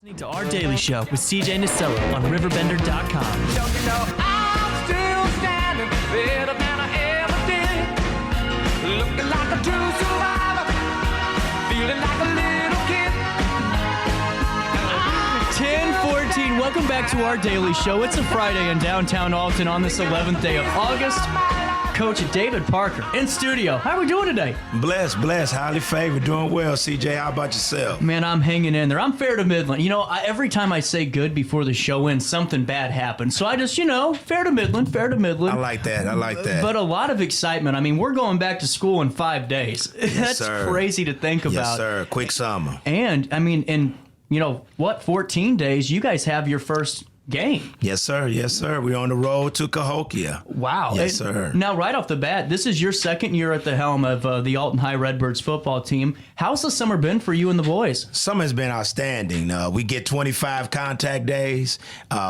Listening to Our Daily Show with CJ Nasello on RiverBender.com. Don't you know I'm still standing better than I ever did? Looking like a true survivor, feeling like a little kid. 10:14. Welcome back to Our Daily Show. It's a Friday in downtown Alton on this 11th day of August. Coach David Parker in studio. How are we doing today? Blessed, highly favored, doing well. CJ, how about yourself? Man, I'm hanging in there. I'm fair to Midland. You know, every time I say good before the show ends, something bad happens. So I just, fair to Midland. I like that. But a lot of excitement. I mean, we're going back to school in 5 days. Yes, That's sir. crazy to think about. Yes, sir. Quick summer. And, I mean, in, 14 days, you guys have your first game. Yes, sir. We're on the road to Cahokia. Wow. Yes, sir. Now, right off the bat, this is your second year at the helm of the Alton High Redbirds football team. How's the summer been for you and the boys? Summer has been outstanding. We get 25 contact days.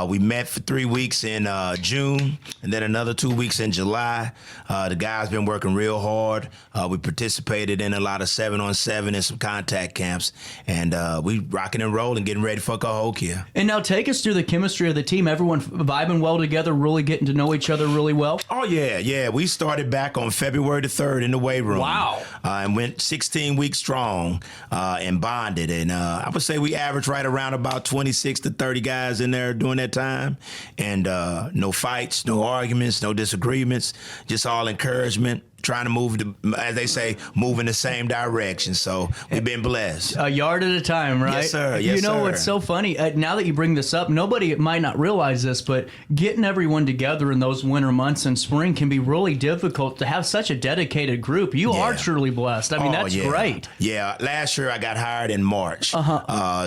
We met for 3 weeks in June and then another 2 weeks in July. The guys been working real hard. We participated in a lot of 7-on-7 and some contact camps. And we rocking and rolling, getting ready for Cahokia. And now take us through the chemistry of the team. Everyone vibing well together, really getting to know each other really well. Oh, yeah. We started back on February the 3rd in the weight room. Wow. And went 16 weeks strong and bonded. And I would say we averaged right around about 26 to 30 guys in there during that time. And no fights, no arguments, no disagreements, just all encouragement. Trying to move, as they say, move in the same direction. So we've been blessed. A yard at a time, right? Yes, sir. You know what's so funny? Now that you bring this up, nobody might not realize this, but getting everyone together in those winter months and spring can be really difficult to have such a dedicated group. You are truly blessed. I mean, that's great. Yeah. Last year I got hired in March.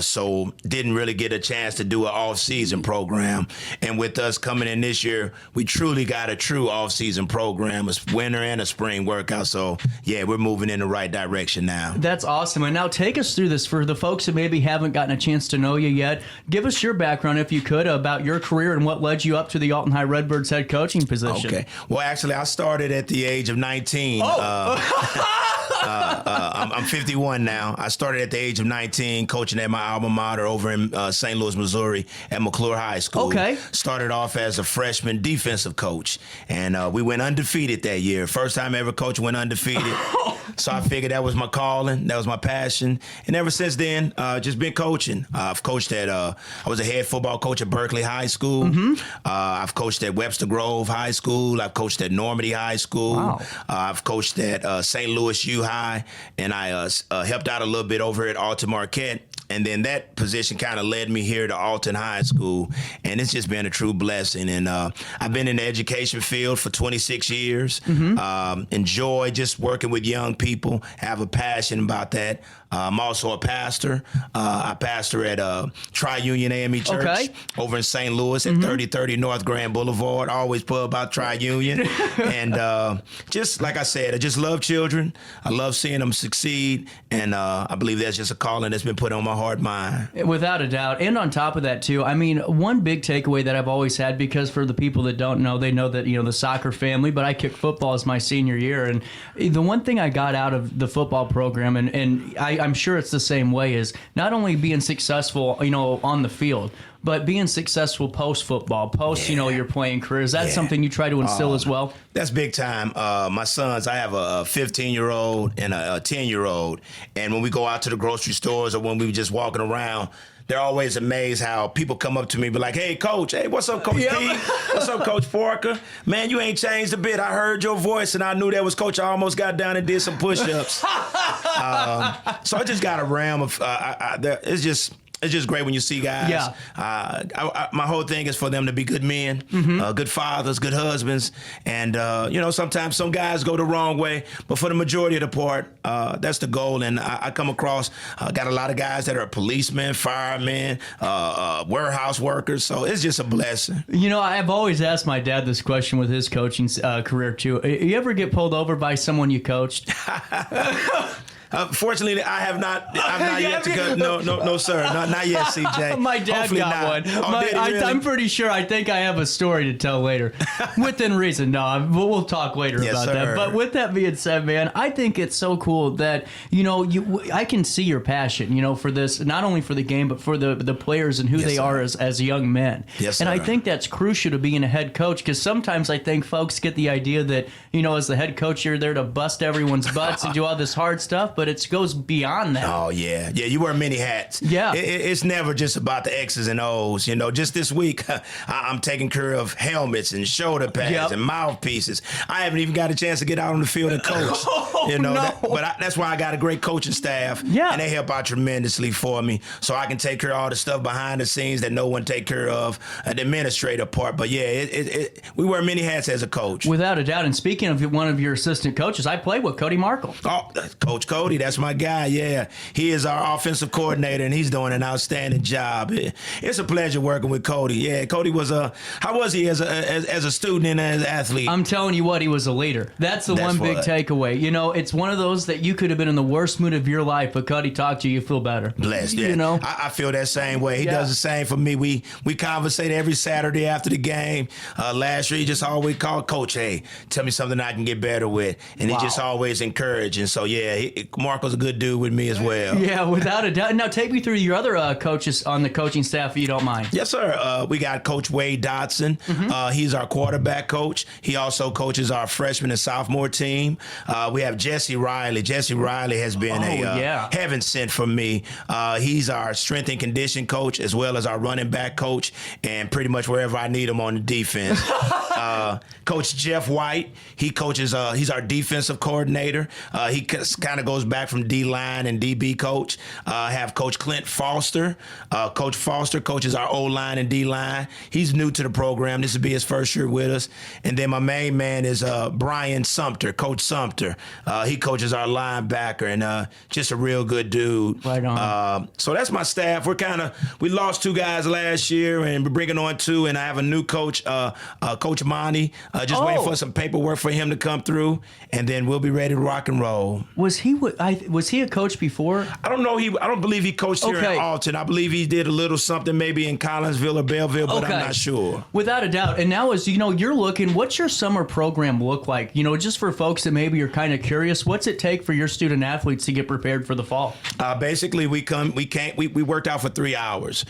So didn't really get a chance to do an off-season program. And with us coming in this year, we truly got a true off-season program. It's winter and a spring workout. So, yeah, we're moving in the right direction now. That's awesome. And now take us through this for the folks that maybe haven't gotten a chance to know you yet. Give us your background, if you could, about your career and what led you up to the Alton High Redbirds head coaching position. Okay. Well, actually, I started at the age of 19. I'm 51 now. I started at the age of 19 coaching at my alma mater over in St. Louis, Missouri at McClure High School. Okay. Started off as a freshman defensive coach, and we went undefeated that year. First time ever coach went undefeated. So I figured that was my calling, that was my passion, and ever since then, just been coaching. I've coached at, I was a head football coach at Berkeley High School. I've coached at Webster Grove High School. I've coached at Normandy High School. Wow. I've coached at St. Louis U High, and I helped out a little bit over at Alton Marquette. And then that position kind of led me here to Alton High School, and it's just been a true blessing. And I've been in the education field for 26 years. Enjoy just working with young people, have a passion about that. I'm also a pastor. I pastor at Tri-Union AME Church over in St. Louis at 3030 North Grand Boulevard. I always put about Tri-Union. And just like I said, I just love children. I love seeing them succeed. And I believe that's just a calling that's been put on my heart, mind. Without a doubt. And on top of that, too, I mean, one big takeaway that I've always had, because for the people that don't know, they know that, the soccer family, but I kicked football as my senior year. And the one thing I got out of the football program, and I'm sure it's the same way, is not only being successful, on the field, but being successful post-football, your playing career. Is that something you try to instill as well? That's big time. My sons, I have a 15-year-old and a 10-year-old. And when we go out to the grocery stores or when we were just walking around, they're always amazed how people come up to me and be like, hey, Coach. Hey, what's up, Coach P? What's up, Coach Parker? Man, you ain't changed a bit. I heard your voice, and I knew that was Coach. I almost got down and did some push-ups. So I just got a realm of it's just great when you see guys. Yeah. My whole thing is for them to be good men, good fathers, good husbands. And, sometimes some guys go the wrong way. But for the majority of the part, that's the goal. And I come across, got a lot of guys that are policemen, firemen, warehouse workers. So it's just a blessing. I've always asked my dad this question with his coaching career, too. You ever get pulled over by someone you coached? Fortunately, I've not yet to go. No, sir, not yet, CJ. My dad Hopefully got not. one. Oh, did he really? I'm pretty sure. I think I have a story to tell later, within reason. No, we'll talk later Yes, about sir. that. But with that being said, man, I think it's so cool that I can see your passion, for this, not only for the game but for the players and who Yes, they sir. are as young men. Yes, and I sir. think that's crucial to being a head coach, because sometimes I think folks get the idea that as the head coach you're there to bust everyone's butts and do all this hard stuff, but it goes beyond that. Oh, yeah. You wear many hats. Yeah. It's never just about the X's and O's. Just this week, I'm taking care of helmets and shoulder pads Yep. and mouthpieces. I haven't even got a chance to get out on the field and coach. No. That's why I got a great coaching staff. Yeah. And they help out tremendously for me, so I can take care of all the stuff behind the scenes that no one take care of, the administrative part. But yeah, we wear many hats as a coach. Without a doubt. And speaking of one of your assistant coaches, I played with Cody Markle. Oh, Coach Cody, that's my guy. Yeah, he is our offensive coordinator, and he's doing an outstanding job. It's a pleasure working with Cody. Yeah, Cody was how was he as a student and as an athlete? I'm telling you what, he was a leader. That's one big what. takeaway. It's one of those that you could have been in the worst mood of your life, but Cody talked to you, you feel better. Blessed, yeah. I feel that same way. He does the same for me. We conversate every Saturday after the game. Last year, he just always called, Coach, hey, tell me something I can get better with. And he just always encouraging. So, yeah, Marco's a good dude with me as well. Yeah, without a doubt. Now, take me through your other coaches on the coaching staff, if you don't mind. Yes, sir. We got Coach Wade Dotson. He's our quarterback coach. He also coaches our freshman and sophomore team. We have Jesse Riley. Jesse Riley has been heaven sent for me. He's our strength and condition coach as well as our running back coach, and pretty much wherever I need him on the defense. Coach Jeff White, he coaches. He's our defensive coordinator. He kind of goes back from D-line and DB coach. Have Coach Clint Foster. Coach Foster coaches our O-line and D-line. He's new to the program. This will be his first year with us. And then my main man is Brian Sumter, Coach Sumter. He coaches our linebacker, and just a real good dude. Right on. So that's my staff. We lost 2 guys last year, and we're bringing on 2. And I have a new coach, Coach Monty. Just waiting for some paperwork for him to come through, and then we'll be ready to rock and roll. Was he a coach before? I don't know. I don't believe he coached here in Alton. I believe he did a little something maybe in Collinsville or Belleville, but I'm not sure. Without a doubt. And now, as you're looking, what's your summer program look like? Just for folks that maybe are kind of curious, what's it take for your student athletes to get prepared for the fall? Basically, we worked out for 3 hours.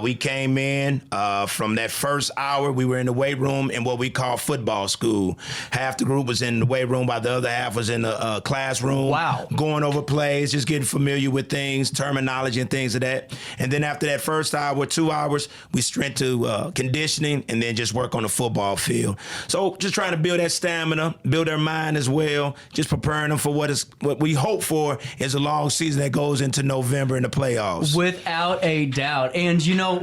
We came in from that first hour. We were in the weight room in what we call football school. Half the group was in the weight room, while the other half was in the classroom. Wow. Going over plays, just getting familiar with things, terminology and things of that. And then after that first hour, 2 hours, we straight to conditioning and then just work on the football field. So just trying to build that stamina, build their mind as well, just preparing them for what we hope for is a long season that goes into November in the playoffs. Without a doubt. And,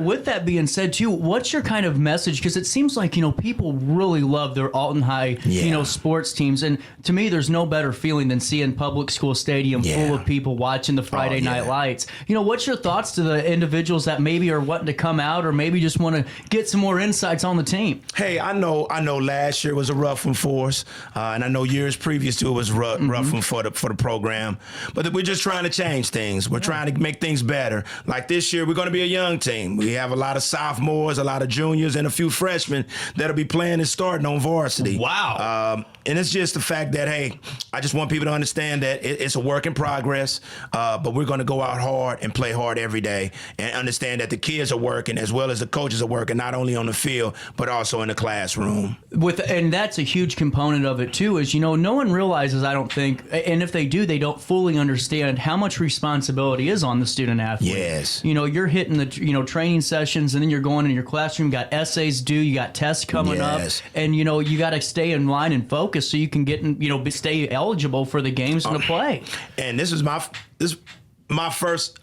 with that being said, too, what's your kind of message? Because it seems like, people really love their Alton High, sports teams. And to me, there's no better feeling than seeing public school stadium full of people watching the Friday night lights. What's your thoughts to the individuals that maybe are wanting to come out or maybe just want to get some more insights on the team? Hey, I know last year was a rough one for us, and I know years previous to it was rough one for the program. But we're just trying to change things. We're trying to make things better. Like this year, we're going to be a young team. We have a lot of sophomores, a lot of juniors, and a few freshmen that'll be playing and starting on varsity. Wow. And it's just the fact that, hey, I just want people to understand that it's a work in progress, but we're going to go out hard and play hard every day and understand that the kids are working as well as the coaches are working, not only on the field, but also in the classroom. And that's a huge component of it, too, is, no one realizes, I don't think, and if they do, they don't fully understand how much responsibility is on the student athlete. Yes. You're hitting the, training sessions, and then you're going in your classroom, you got essays due, you got tests coming up, and, you got to stay in line and focus so you can get, stay eligible for the games and the play. And this is my first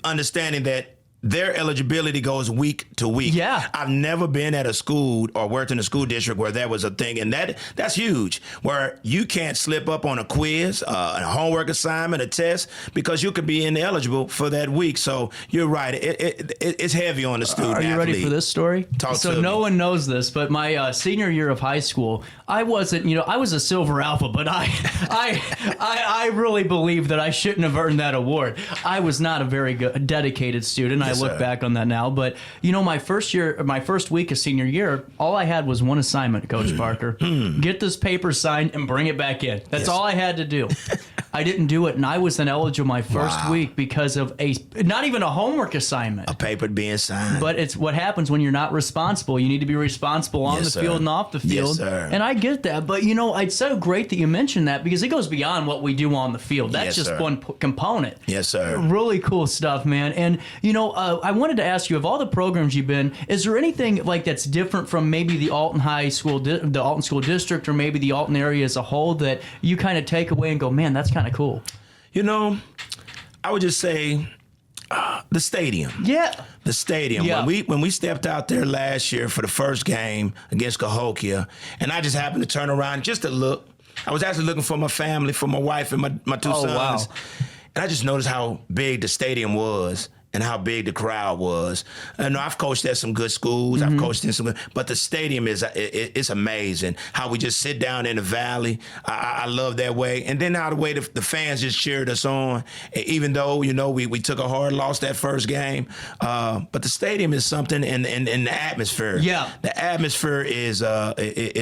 understanding that their eligibility goes week to week. Yeah. I've never been at a school or worked in a school district where that was a thing. And that's huge, where you can't slip up on a quiz, a homework assignment, a test, because you could be ineligible for that week. So you're right. It's heavy on the student Are you ready athlete. for this story? Talk so to no me. one knows this, but my senior year of high school, I wasn't, I was a silver alpha, but I really believe that I shouldn't have earned that award. I was not a very good, dedicated student. Yes, I look sir. back on that now, but my first week of senior year, all I had was one assignment, Coach Parker. Get this paper signed and bring it back in. That's Yes. all I had to do. I didn't do it, and I was ineligible my first Wow. week because of not even a homework assignment. A paper being signed. But it's what happens when you're not responsible. You need to be responsible on Yes, the sir. field and off the Yes, field. sir. And I get that. But, it's so great that you mentioned that because it goes beyond what we do on the field. That's Yes, just sir. one component. Yes, sir. Really cool stuff, man. And, I wanted to ask you, of all the programs you've been, is there anything like that's different from maybe the Alton High School, the Alton School District, or maybe the Alton area as a whole that you kind of take away and go, man, that's kind of cool? I would just say the stadium. Yeah. The stadium. Yeah. When we stepped out there last year for the first game against Cahokia, and I just happened to turn around just to look. I was actually looking for my family, for my wife and my two sons. Wow. And I just noticed how big the stadium was and how big the crowd was. And I've coached at some good schools. I've coached in some good, but the stadium it's amazing. How we just sit down in the valley. I love that way. And then how the way the fans just cheered us on, even though, we took a hard loss that first game. But the stadium is something in the atmosphere. Yeah. The atmosphere is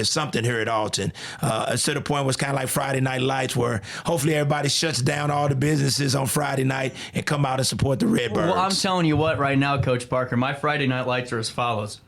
something here at Alton. To the point where it's kind of like Friday Night Lights, where hopefully everybody shuts down all the businesses on Friday night and come out and support the Redbirds. Well, I'm telling you what right now, Coach Parker, my Friday night lights are as follows.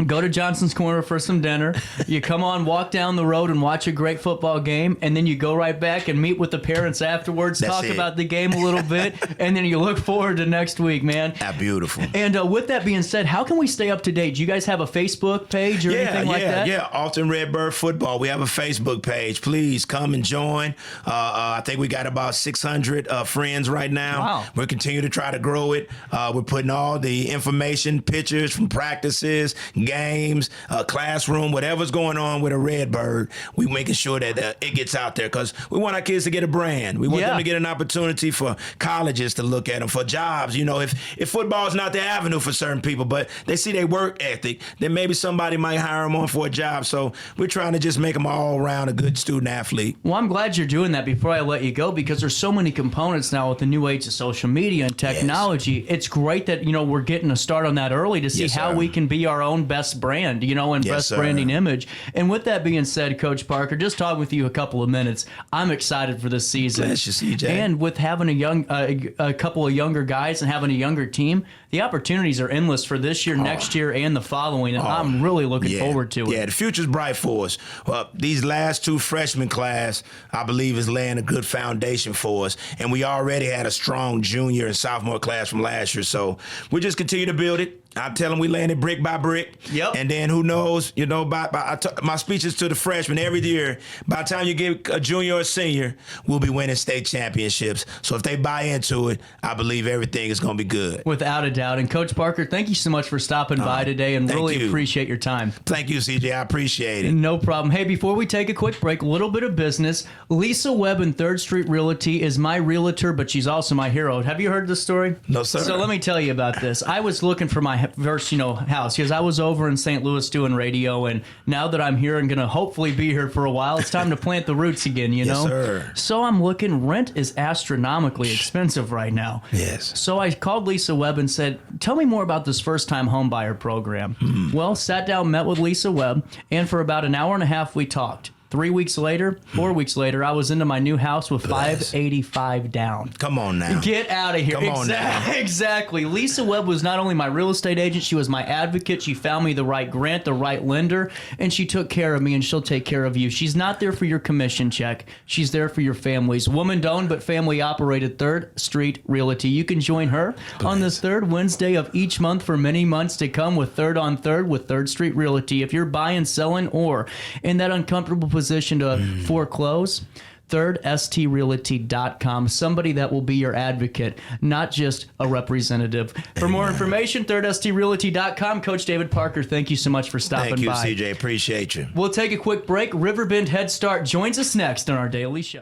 Go to Johnson's Corner for some dinner. You come on, walk down the road and watch a great football game, and then you go right back and meet with the parents afterwards, That's talk it. about the game a little bit, and then you look forward to next week, man. Beautiful. And with that being said, how can we stay up to date? Do you guys have a Facebook page or anything like that? Yeah, Alton Redbird Football. We have a Facebook page. Please come and join. I think we got about 600 friends right now. Wow. We'll continue to try to grow it. We're putting all the information, pictures from practices, games, classroom, whatever's going on with a Redbird. We're making sure that it gets out there because we want our kids to get a brand. We want them to get an opportunity for colleges to look at them, for jobs. If football is not the avenue for certain people, but they see their work ethic, then maybe somebody might hire them on for a job. So we're trying to just make them all around a good student athlete. Well, I'm glad you're doing that before I let you go because there's so many components now with the new age of social media and technology. Yes. It's great that, we're getting a start on that early to see how we can be our own best brand, and best branding image. And with that being said, Coach Parker, just talking with you a couple of minutes, I'm excited for this season. Bless you, CJ. And with having a couple of younger guys and having a younger team, the opportunities are endless for this year, next year, and the following. And I'm really looking forward to it. Yeah, the future's bright for us. These last two freshman class, I believe, is laying a good foundation for us. And we already had a strong junior and sophomore class from last year. So we just continue to build it. I tell them we laying it brick by brick. Yep. And then who knows, my speeches to the freshmen every year, by the time you get a junior or a senior, we'll be winning state championships. So if they buy into it, I believe everything is going to be good. Without a doubt. And Coach Parker, thank you so much for stopping by today and really appreciate your time. Thank you, CJ. I appreciate it. No problem. Hey, before we take a quick break, a little bit of business. Lisa Webb in 3rd Street Realty is my realtor, but she's also my hero. Have you heard this story? No, sir. So let me tell you about this. I was looking for my first, house because I was over in St. Louis doing radio, and now that I'm here and going to hopefully be here for a while, it's time to plant the roots again, Yes, sir. So I'm looking, rent is astronomically expensive right now. Yes. So I called Lisa Webb and said, tell me more about this first-time home buyer program. Well, sat down, met with Lisa Webb, and for about an hour and a half, we talked. 4 weeks later, I was into my new house with $585 down. Come on now. Get out of here. Come on now. Exactly. Lisa Webb was not only my real estate agent, she was my advocate. She found me the right grant, the right lender, and she took care of me, and she'll take care of you. She's not there for your commission check. She's there for your families. Woman-owned but family-operated 3rd Street Realty. You can join her on the 3rd Wednesday of each month for many months to come with 3rd on 3rd with 3rd Street Realty. If you're buying, selling, or in that uncomfortable position to foreclose, thirdstrealty.com. Somebody that will be your advocate, not just a representative. For more information, thirdstrealty.com. Coach David Parker, thank you so much for stopping by. Thank you, CJ. Appreciate you. We'll take a quick break. Riverbend Head Start joins us next on our daily show.